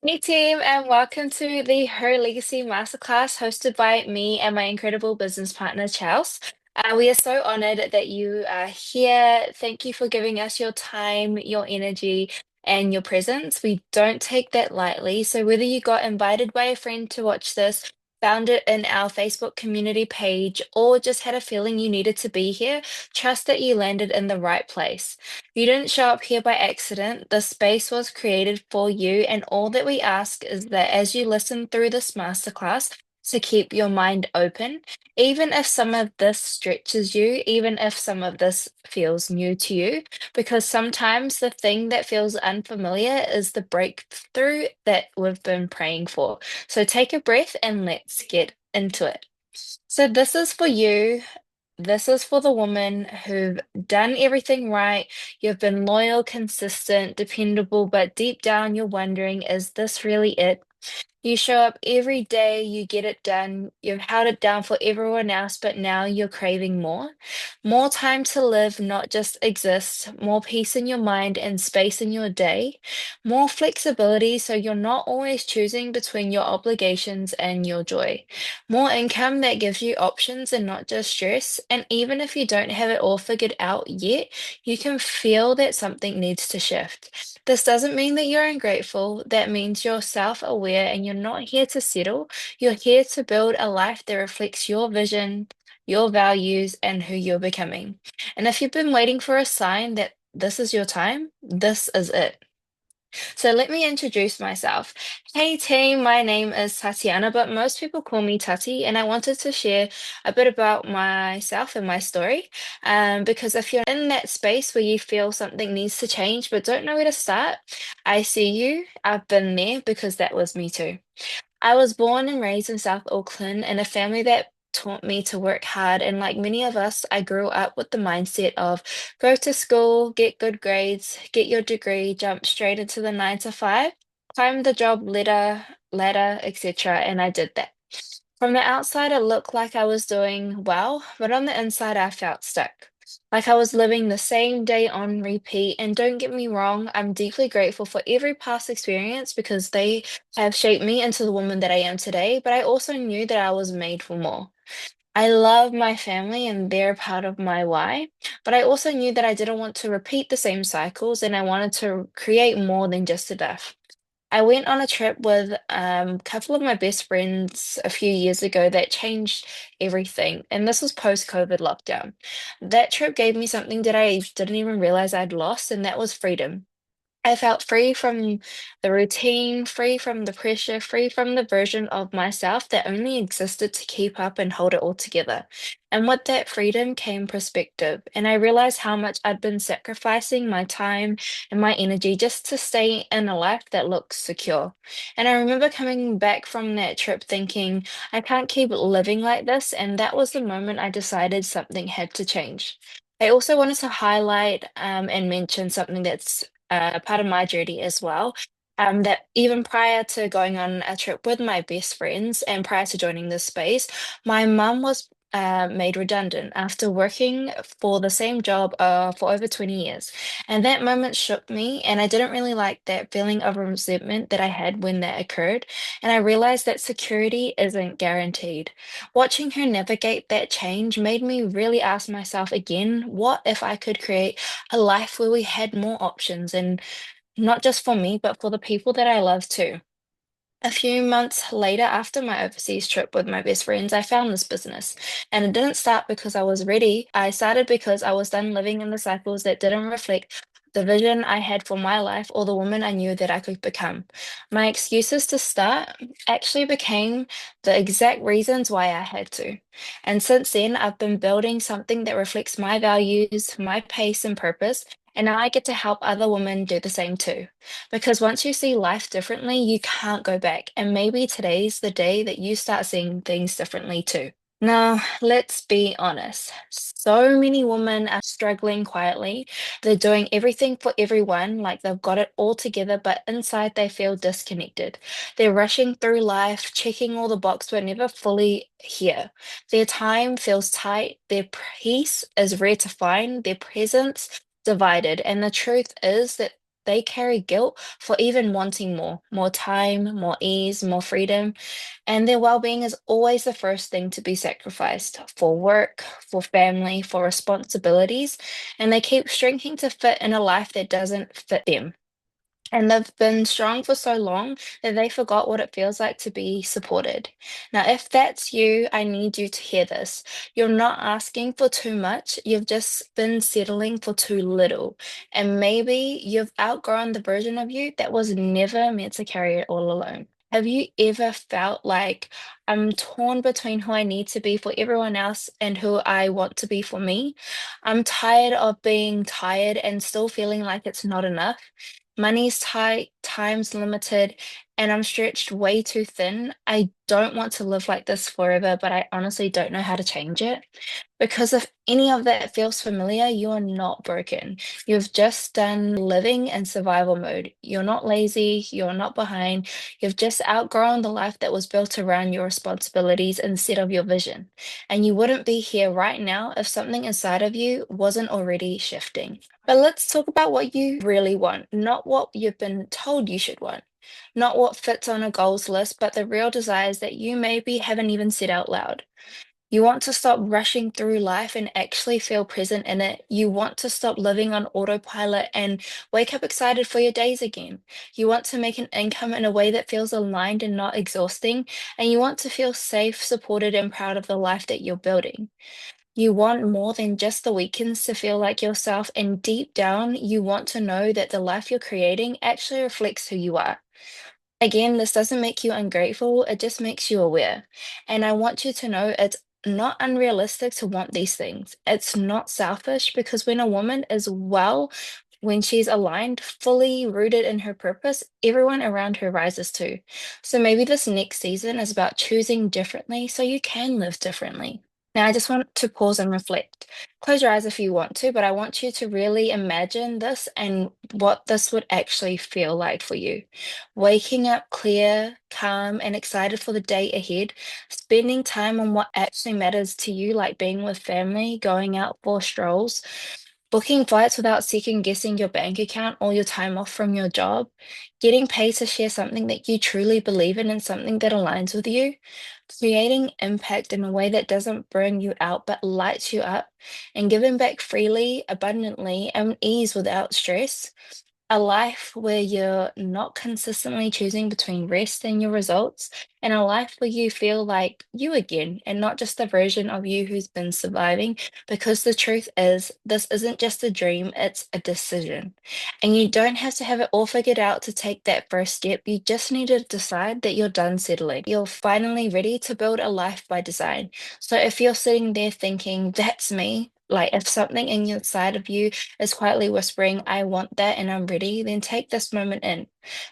Hey team, and welcome to the Her Legacy Masterclass hosted by me and my incredible business partner, Charles. We are so honored that you are here. Thank you for giving us your time, your energy, and your presence. We don't take that lightly. So, whether you got invited by a friend to watch this, found it in our Facebook community page, or just had a feeling you needed to be here, trust that you landed in the right place. You didn't show up here by accident. The space was created for you, and all that we ask is that as you listen through this masterclass, to keep your mind open, even if some of this stretches you, even if some of this feels new to you, because sometimes the thing that feels unfamiliar is the breakthrough that we've been praying for. So take a breath and let's get into it. So, this is for you. This is for the women who've done everything right. You've been loyal, consistent, dependable, but deep down you're wondering, is this really it? You show up every day, you get it done, you've held it down for everyone else, but now you're craving more. More time to live, not just exist, more peace in your mind and space in your day, more flexibility so you're not always choosing between your obligations and your joy, more income that gives you options and not just stress. And even if you don't have it all figured out yet, you can feel that something needs to shift. This doesn't mean that you're ungrateful. That means you're self aware and you're not here to settle. You're here to build a life that reflects your vision, your values, and who you're becoming. And if you've been waiting for a sign that this is your time, this is it. So let me introduce myself. Hey team, my name is Tatiana, but most people call me Tati, and I wanted to share a bit about myself and my story. Because if you're in that space where you feel something needs to change but don't know where to start, I see you. I've been there because that was me too. I was born and raised in South Auckland in a family that taught me to work hard. And like many of us, I grew up with the mindset of go to school, get good grades, get your degree, jump straight into the 9 to 5, climb the job ladder, etc. And I did that. From the outside, it looked like I was doing well, but on the inside, I felt stuck. Like I was living the same day on repeat. And don't get me wrong, I'm deeply grateful for every past experience because they have shaped me into the woman that I am today. But I also knew that I was made for more. I love my family and they're part of my why. But I also knew that I didn't want to repeat the same cycles and I wanted to create more than just enough. I went on a trip with a couple of my best friends a few years ago that changed everything. And this was post-COVID lockdown. That trip gave me something that I didn't even realize I'd lost, and that was freedom. I felt free from the routine, free from the pressure, free from the version of myself that only existed to keep up and hold it all together. And with that freedom came perspective. And I realized how much I'd been sacrificing my time and my energy just to stay in a life that looks secure. And I remember coming back from that trip thinking, I can't keep living like this. And that was the moment I decided something had to change. I also wanted to highlight and mention something that's part of my journey as well. That even prior to going on a trip with my best friends and prior to joining this space, my mum was made redundant after working for the same job for over 20 years. And that moment shook me, and I didn't really like that feeling of resentment that I had when that occurred. And I realized that security isn't guaranteed. Watching her navigate that change made me really ask myself again, what if I could create a life where we had more options and not just for me, but for the people that I love too. A few months later, after my overseas trip with my best friends, I found this business. And it didn't start because I was ready. I started because I was done living in the cycles that didn't reflect the vision I had for my life or the woman I knew that I could become. My excuses to start actually became the exact reasons why I had to. And since then, I've been building something that reflects my values, my pace, and purpose. And now I get to help other women do the same too. Because once you see life differently, you can't go back. And maybe today's the day that you start seeing things differently too. Now, let's be honest. So many women are struggling quietly. They're doing everything for everyone, like they've got it all together, but inside they feel disconnected. They're rushing through life, checking all the boxes, but never fully here. Their time feels tight, their peace is rare to find, their presence divided. And the truth is that they carry guilt for even wanting more time, more ease, more freedom. And their well being is always the first thing to be sacrificed for work, for family, for responsibilities. And they keep shrinking to fit in a life that doesn't fit them. And they've been strong for so long that they forgot what it feels like to be supported. Now, if that's you, I need you to hear this. You're not asking for too much, you've just been settling for too little. And maybe you've outgrown the version of you that was never meant to carry it all alone. Have you ever felt like I'm torn between who I need to be for everyone else and who I want to be for me? I'm tired of being tired and still feeling like it's not enough. Money's tight, time's limited, and I'm stretched way too thin. I don't want to live like this forever, but I honestly don't know how to change it. Because if any of that feels familiar, you are not broken. You've just done living in survival mode. You're not lazy, you're not behind. You've just outgrown the life that was built around your responsibilities instead of your vision. And you wouldn't be here right now if something inside of you wasn't already shifting. But let's talk about what you really want, not what you've been told you should want, not what fits on a goals list, but the real desires that you maybe haven't even said out loud. You want to stop rushing through life and actually feel present in it. You want to stop living on autopilot and wake up excited for your days again. You want to make an income in a way that feels aligned and not exhausting. And you want to feel safe, supported, and proud of the life that you're building. You want more than just the weekends to feel like yourself, and deep down, you want to know that the life you're creating actually reflects who you are. Again, this doesn't make you ungrateful, it just makes you aware. And I want you to know it's not unrealistic to want these things. It's not selfish because when a woman is well, when she's aligned, fully rooted in her purpose, everyone around her rises too. So maybe this next season is about choosing differently so you can live differently. Now, I just want to pause and reflect. Close your eyes if you want to, but I want you to really imagine this and what this would actually feel like for you. Waking up clear, calm, and excited for the day ahead, spending time on what actually matters to you, like being with family, going out for strolls, booking flights without second guessing your bank account or your time off from your job, getting paid to share something that you truly believe in and something that aligns with you, creating impact in a way that doesn't burn you out but lights you up, and giving back freely, abundantly, and ease without stress. A life where you're not consistently choosing between rest and your results, and a life where you feel like you again and not just the version of you who's been surviving. Because the truth is, this isn't just a dream, it's a decision. And you don't have to have it all figured out to take that first step. You just need to decide that you're done settling. You're finally ready to build a life by design. So if you're sitting there thinking, that's me, like if something inside of you is quietly whispering, I want that and I'm ready, then take this moment in.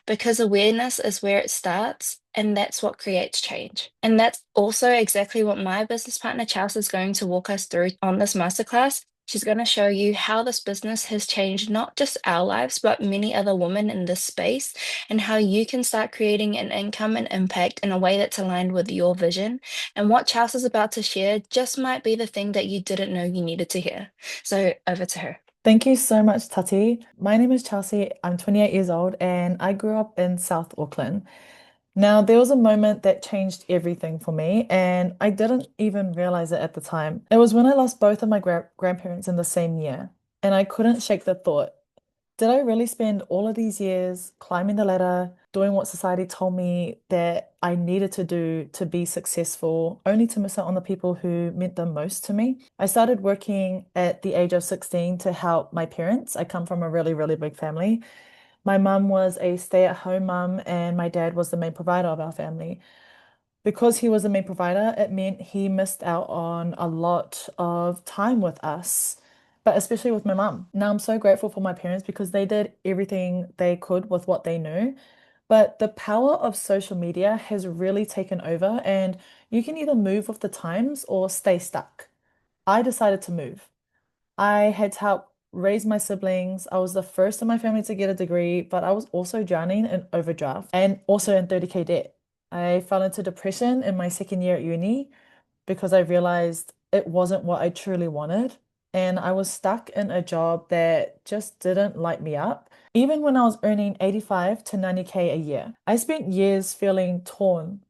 Because awareness is where it starts, and that's what creates change. And that's also exactly what my business partner, Chelsea, is going to walk us through on this masterclass. She's going to show you how this business has changed not just our lives, but many other women in this space, and how you can start creating an income and impact in a way that's aligned with your vision. And what Chelsea's about to share just might be the thing that you didn't know you needed to hear. So over to her. Thank you so much, Tati. My name is Chelsea. I'm 28 years old and I grew up in South Auckland. Now, there was a moment that changed everything for me, and I didn't even realize it at the time. It was when I lost both of my grandparents in the same year, and I couldn't shake the thought. Did I really spend all of these years climbing the ladder, doing what society told me that I needed to do to be successful, only to miss out on the people who meant the most to me? I started working at the age of 16 to help my parents. I come from a really, really big family. My mum was a stay-at-home mum, and my dad was the main provider of our family. Because he was the main provider, it meant he missed out on a lot of time with us, but especially with my mum. Now I'm so grateful for my parents because they did everything they could with what they knew. But the power of social media has really taken over, and you can either move with the times or stay stuck. I decided to move. I had to help raise my siblings. I was the first in my family to get a degree, but I was also drowning in overdraft and also in 30K debt. I fell into depression in my second year at uni because I realized it wasn't what I truly wanted. and I was stuck in a job that just didn't light me up, even when I was earning 85 to 90K a year. I spent years feeling torn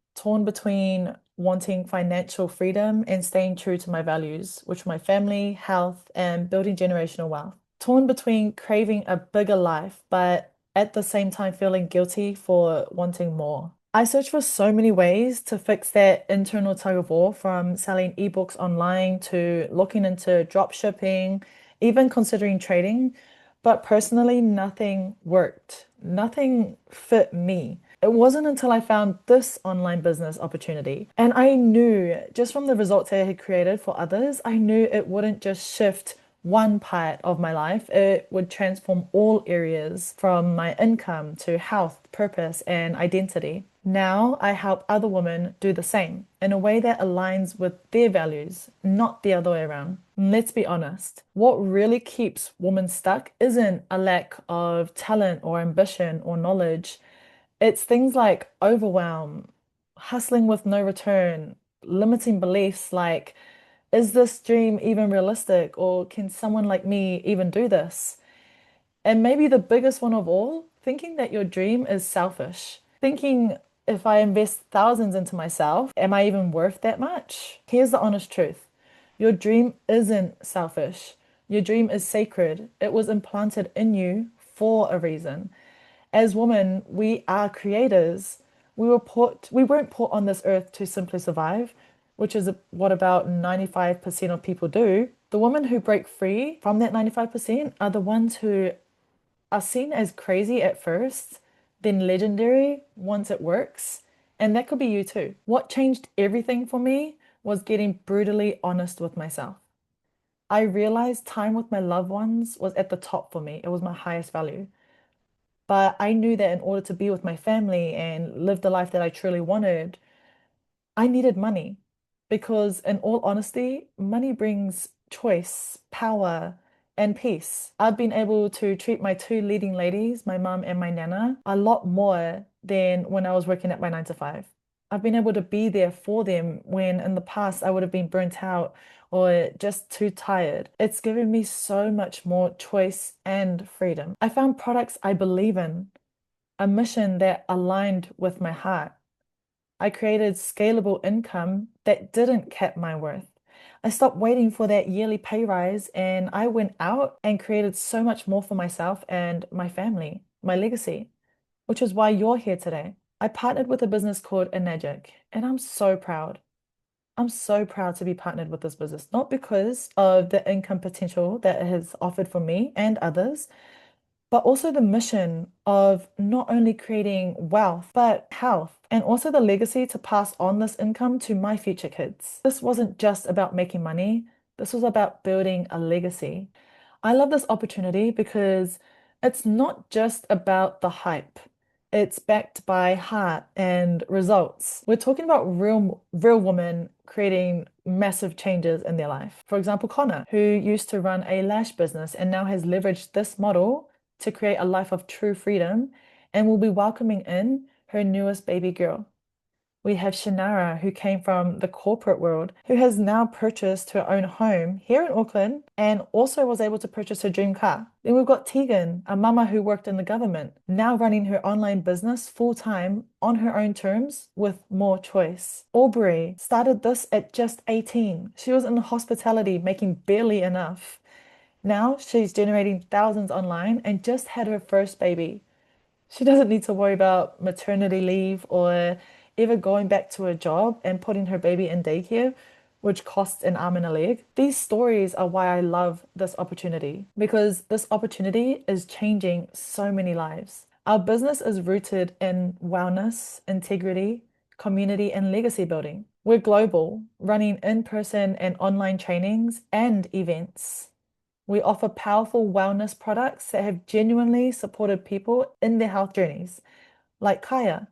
between wanting financial freedom and staying true to my values, which were my family, health, and building generational wealth. Torn between craving a bigger life, but at the same time feeling guilty for wanting more. I searched for so many ways to fix that internal tug of war, from selling ebooks online to looking into drop shipping, even considering trading. But personally, nothing worked. Nothing fit me. It wasn't until I found this online business opportunity. And I knew just from the results I had created for others, I knew it wouldn't just shift one part of my life, it would transform all areas from my income to health, purpose, and identity. Now I help other women do the same in a way that aligns with their values, not the other way around. Let's be honest, what really keeps women stuck isn't a lack of talent or ambition or knowledge. It's things like overwhelm, hustling with no return, limiting beliefs like, is this dream even realistic? Or can someone like me even do this? And maybe the biggest one of all, thinking that your dream is selfish. Thinking, if I invest thousands into myself, am I even worth that much? Here's the honest truth. Your dream isn't selfish. Your dream is sacred. It was implanted in you for a reason. As women, we are creators. We weren't put on this earth to simply survive, which is what about 95% of people do. The women who break free from that 95% are the ones who are seen as crazy at first, then legendary once it works. And that could be you too. What changed everything for me was getting brutally honest with myself. I realized time with my loved ones was at the top for me. It was my highest value. But I knew that in order to be with my family and live the life that I truly wanted, I needed money. Because, in all honesty, money brings choice, power, and peace. I've been able to treat my two leading ladies, my mum and my nana, a lot more than when I was working at my 9 to 5. I've been able to be there for them when in the past I would have been burnt out or just too tired. It's given me so much more choice and freedom. I found products I believe in, a mission that aligned with my heart. I created scalable income that didn't cap my worth. I stopped waiting for that yearly pay rise and I went out and created so much more for myself and my family, my legacy, which is why you're here today. I partnered with a business called Enagic, and I'm so proud. I'm so proud to be partnered with this business, not because of the income potential that it has offered for me and others, but also the mission of not only creating wealth, but health, and also the legacy to pass on this income to my future kids. This wasn't just about making money, this was about building a legacy. I love this opportunity because it's not just about the hype. It's backed by heart and results. We're talking about real women creating massive changes in their life. For example, Connor, who used to run a lash business and now has leveraged this model to create a life of true freedom and will be welcoming in her newest baby girl. We have Shanara, who came from the corporate world, who has now purchased her own home here in Auckland and also was able to purchase her dream car. Then we've got Tegan, a mama who worked in the government, now running her online business full time on her own terms with more choice. Aubrey started this at just 18. She was in hospitality, making barely enough. Now she's generating thousands online and just had her first baby. She doesn't need to worry about maternity leave or ever going back to a job and putting her baby in daycare, which costs an arm and a leg. These stories are why I love this opportunity because this opportunity is changing so many lives. Our business is rooted in wellness, integrity, community, and legacy building. We're global, running in-person and online trainings and events. We offer powerful wellness products that have genuinely supported people in their health journeys, like Kaya,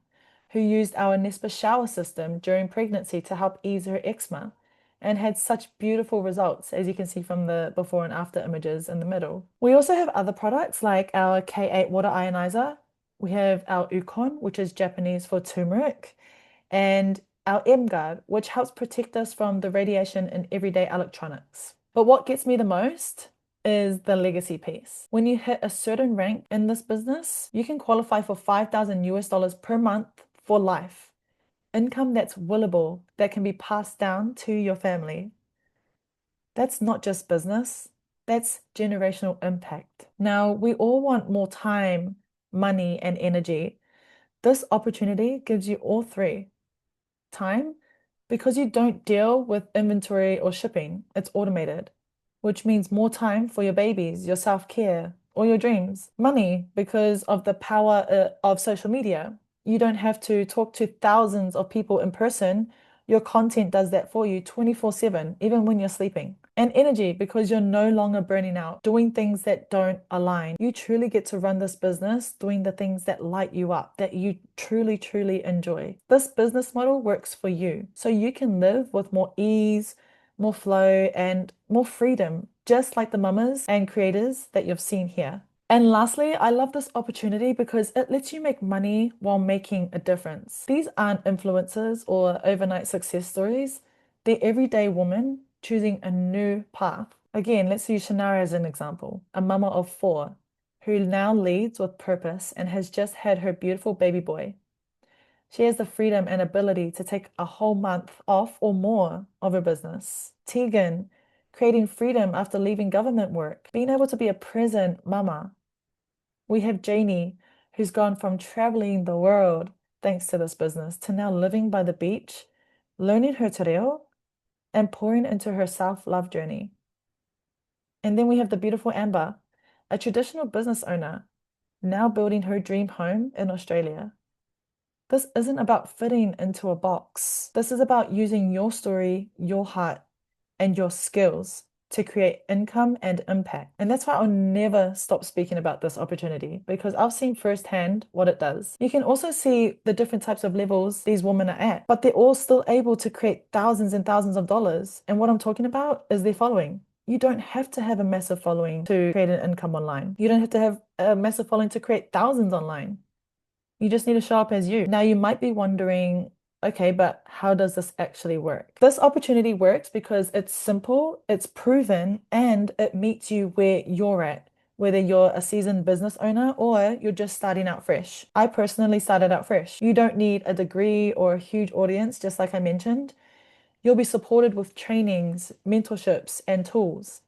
who used our Nespa shower system during pregnancy to help ease her eczema and had such beautiful results, as you can see from the before and after images in the middle. We also have other products like our K8 water ionizer. We have our Ukon, which is Japanese for turmeric, and our M Guard, which helps protect us from the radiation in everyday electronics. But what gets me the most is the legacy piece. When you hit a certain rank in this business, you can qualify for 5,000 US dollars per month for life. Income that's willable, that can be passed down to your family. That's not just business, that's generational impact. Now, we all want more time, money, and energy. This opportunity gives you all three. Time, because you don't deal with inventory or shipping, it's automated, which means more time for your babies, your self-care, or your dreams. Money, because of the power of social media. You don't have to talk to thousands of people in person. Your content does that for you 24/7, even when you're sleeping. And energy, because you're no longer burning out, doing things that don't align. You truly get to run this business doing the things that light you up, that you truly, truly enjoy. This business model works for you, so you can live with more ease, more flow, and more freedom, just like the mamas and creators that you've seen here. And lastly, I love this opportunity because it lets you make money while making a difference. These aren't influencers or overnight success stories. They're everyday women choosing a new path. Again, let's use Shannara as an example, a mama of four who now leads with purpose and has just had her beautiful baby boy. She has the freedom and ability to take a whole month off or more of her business. Tegan, creating freedom after leaving government work, being able to be a present mama. We have Janie, who's gone from traveling the world thanks to this business to now living by the beach, learning her te reo, and pouring into her self-love journey. And then we have the beautiful Amber, a traditional business owner, now building her dream home in Australia. This isn't about fitting into a box. This is about using your story, your heart, and your skills to create income and impact. And that's why I'll never stop speaking about this opportunity because I've seen firsthand what it does. You can also see the different types of levels these women are at, but they're all still able to create thousands and thousands of dollars. And what I'm talking about is their following. You don't have to have a massive following to create an income online. You don't have to have a massive following to create thousands online. You just need to show up as you. Now, you might be wondering, okay, but how does this actually work? This opportunity works because it's simple, it's proven, and it meets you where you're at, whether you're a seasoned business owner or you're just starting out fresh. I personally started out fresh. You don't need a degree or a huge audience, just like I mentioned. You'll be supported with trainings, mentorships, and tools.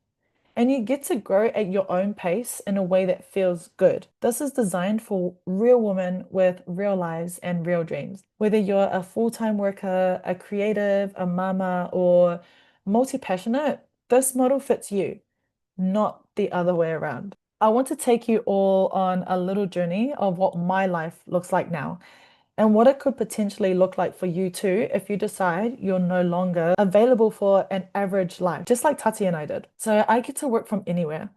And you get to grow at your own pace in a way that feels good. This is designed for real women with real lives and real dreams. Whether you're a full-time worker, a creative, a mama, or multi-passionate, this model fits you, not the other way around. I want to take you all on a little journey of what my life looks like now and what it could potentially look like for you too if you decide you're no longer available for an average life, just like Tati and I did. So I get to work from anywhere.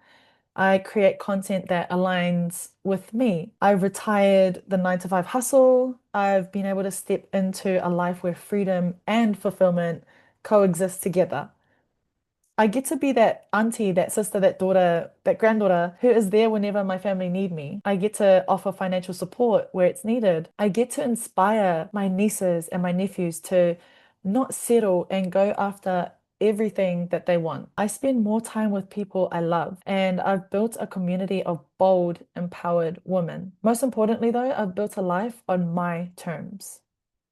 I create content that aligns with me. I've retired the 9 to 5 hustle. I've been able to step into a life where freedom and fulfillment coexist together. I get to be that auntie, that sister, that daughter, that granddaughter who is there whenever my family need me. I get to offer financial support where it's needed. I get to inspire my nieces and my nephews to not settle and go after everything that they want. I spend more time with people I love, and I've built a community of bold, empowered women. Most importantly, though, I've built a life on my terms,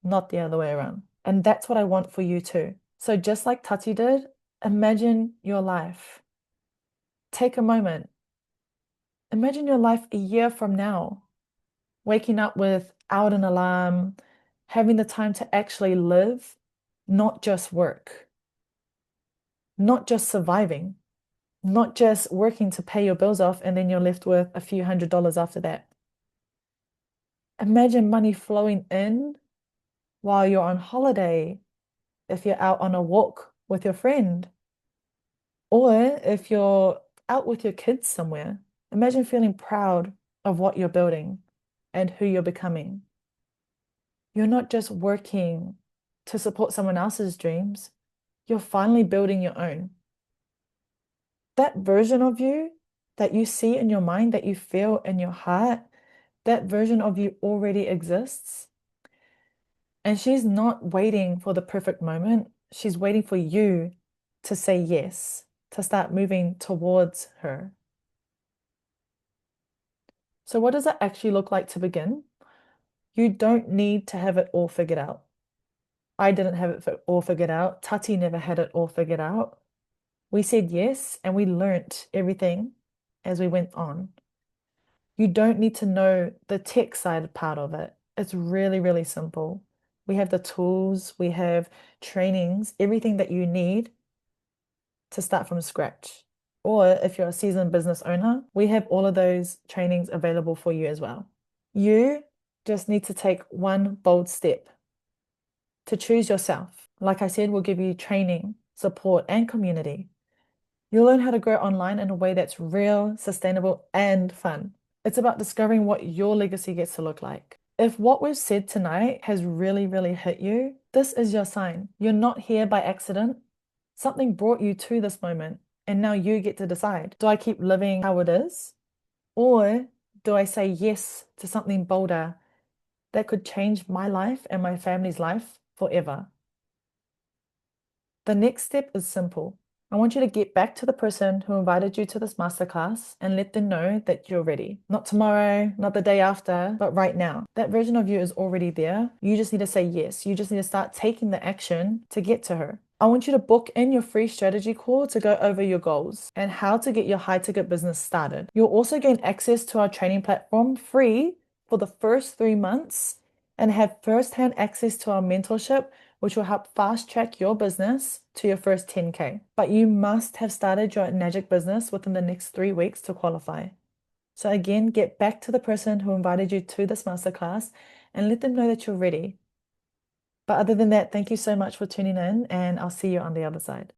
not the other way around. And that's what I want for you too. So just like Tati did, imagine your life. Take a moment. Imagine your life a year from now, waking up without an alarm, having the time to actually live, not just work, not just surviving, not just working to pay your bills off and then you're left with a few $100s after that. Imagine money flowing in while you're on holiday, if you're out on a walk with your friend, or if you're out with your kids somewhere. Imagine feeling proud of what you're building and who you're becoming. You're not just working to support someone else's dreams, you're finally building your own. That version of you that you see in your mind, that you feel in your heart, that version of you already exists. And she's not waiting for the perfect moment. She's waiting for you to say yes. to start moving towards her. So, what does it actually look like to begin? You don't need to have it all figured out. I didn't have it all figured out. Tati never had it all figured out. We said yes, and we learnt everything as we went on. You don't need to know the tech side part of it. It's really, really simple. We have the tools, we have trainings, everything that you need to start from scratch. Or if you're a seasoned business owner, we have all of those trainings available for you as well. You just need to take one bold step to choose yourself. Like I said, we'll give you training, support, and community. You'll learn how to grow online in a way that's real, sustainable, and fun. It's about discovering what your legacy gets to look like. If what we've said tonight has really, really hit you, this is your sign. You're not here by accident. Something brought you to this moment, and now you get to decide. Do I keep living how it is? Or do I say yes to something bolder that could change my life and my family's life forever? The next step is simple. I want you to get back to the person who invited you to this masterclass and let them know that you're ready. Not tomorrow, not the day after, but right now. That version of you is already there. You just need to say yes. You just need to start taking the action to get to her. I want you to book in your free strategy call to go over your goals and how to get your high ticket business started. You'll also gain access to our training platform free for the first 3 months and have first-hand access to our mentorship, which will help fast track your business to your first 10K. But you must have started your magic business within the next 3 weeks to qualify. So again, get back to the person who invited you to this masterclass and let them know that you're ready. But other than that, thank you so much for tuning in, and I'll see you on the other side.